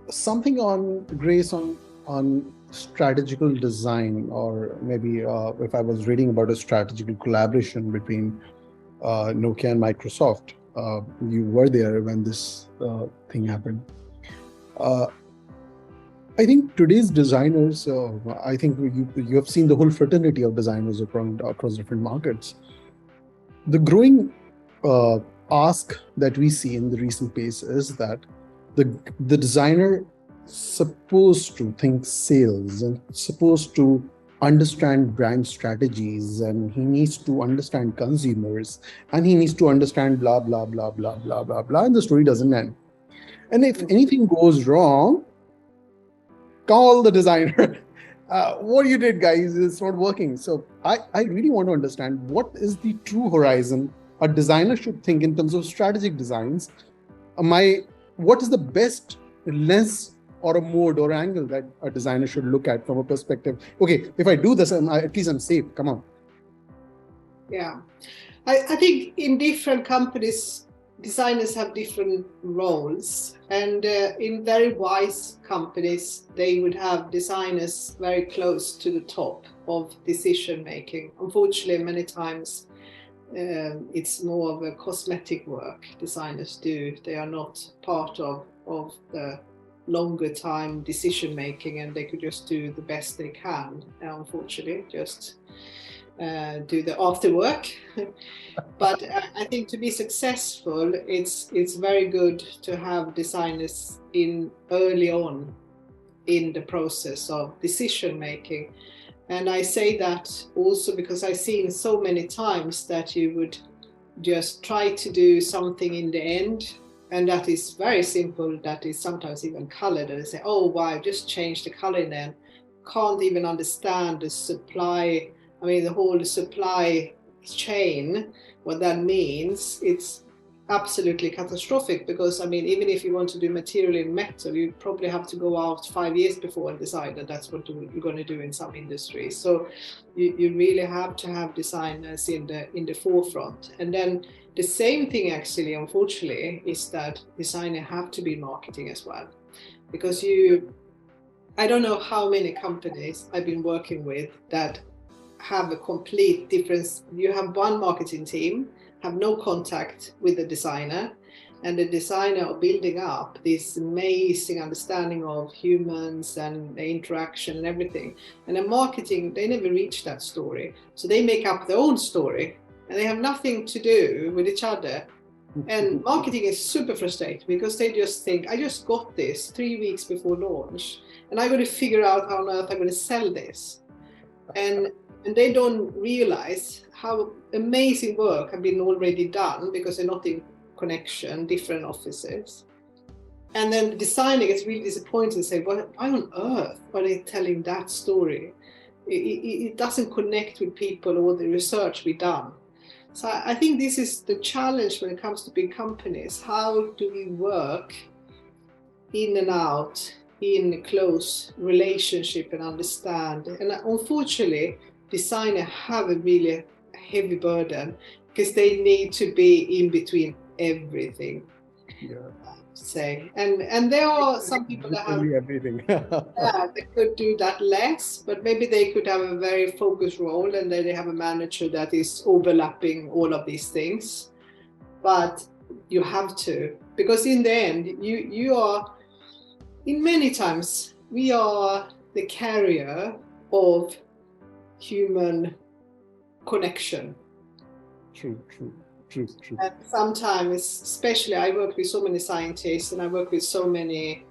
something on Grace on strategical design, or maybe if I was reading about a strategical collaboration between Nokia and Microsoft. You were there when this thing happened. Uh, I think today's designers, I think you have seen the whole fraternity of designers across different markets. The growing uh, ask that we see in the recent pace is that the designer supposed to think sales and supposed to understand brand strategies, and he needs to understand consumers, and he needs to understand blah blah blah blah blah blah blah, and the story doesn't end. And if anything goes wrong, call the designer. What you did, guys, is not working. So I really want to understand what is the true horizon a designer should think in terms of strategic designs. What is the best lens or a mode or angle that a designer should look at from a perspective? Okay, if I do this, at least I'm safe. Come on. Yeah, I think in different companies, designers have different roles, and in very wise companies, they would have designers very close to the top of decision making. Unfortunately, many times it's more of a cosmetic work designers do. They are not part of the longer time decision making, and they could just do the best they can, unfortunately, just do the after work. But I think to be successful, it's very good to have designers in early on in the process of decision making. And I say that also because I've seen so many times that you would just try to do something in the end, and that is very simple, that is sometimes even colored, and they say, oh wow, I just changed the color in there. Can't even understand the supply, the whole supply chain, what that means. It's absolutely catastrophic, because even if you want to do material in metal, you probably have to go out 5 years before and decide that that's what you're going to do in some industries. So you really have to have designers in the forefront. And then the same thing, actually, unfortunately, is that designers have to be in marketing as well, because I don't know how many companies I've been working with that have a complete difference. You have one marketing team, have no contact with the designer, and the designer are building up this amazing understanding of humans and the interaction and everything. And the marketing, they never reach that story. So they make up their own story, and they have nothing to do with each other. And marketing is super frustrating, because they just think, I just got this 3 weeks before launch, and I'm going to figure out how on earth I'm going to sell this. And they don't realize how amazing work have been already done, because they're not in connection, different offices. And then the designer gets really disappointed and say, why on earth are they telling that story? It doesn't connect with people or the research we've done. So I think this is the challenge when it comes to big companies. How do we work in and out in close relationship and understand? And unfortunately, designers have a really heavy burden, because they need to be in between everything. Yeah. Say, and there are some people that have everything. they could do that less, but maybe they could have a very focused role, and then they have a manager that is overlapping all of these things. But you have to, because in the end, you are, in many times, we are the carrier of human connection. True. And sometimes, especially, I work with so many scientists, and I work with so many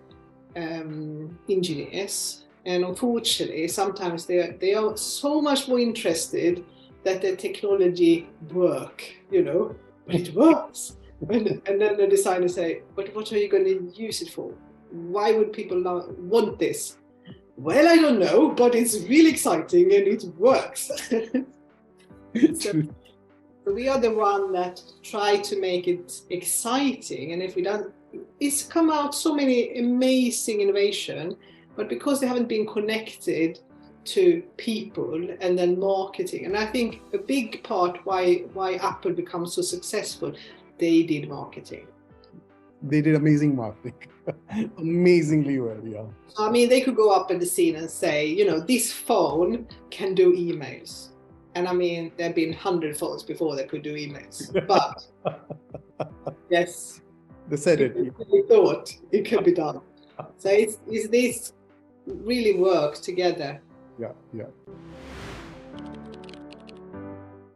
engineers, and unfortunately, sometimes they are so much more interested that the technology work, but it works. And then the designers say, but what are you going to use it for? Why would people not want this? Well, I don't know, but it's really exciting and it works. So we are the one that try to make it exciting, and if we don't, it's come out so many amazing innovation, but because they haven't been connected to people and then marketing. And I think a big part why Apple becomes so successful, they did marketing. They did amazing marketing. Amazingly well, yeah. I mean, they could go up in the scene and say, you know, this phone can do emails. And I mean, there have been 100 phones before that could do emails. But yes, They said it. they thought it could be done. So it's these really work together. Yeah.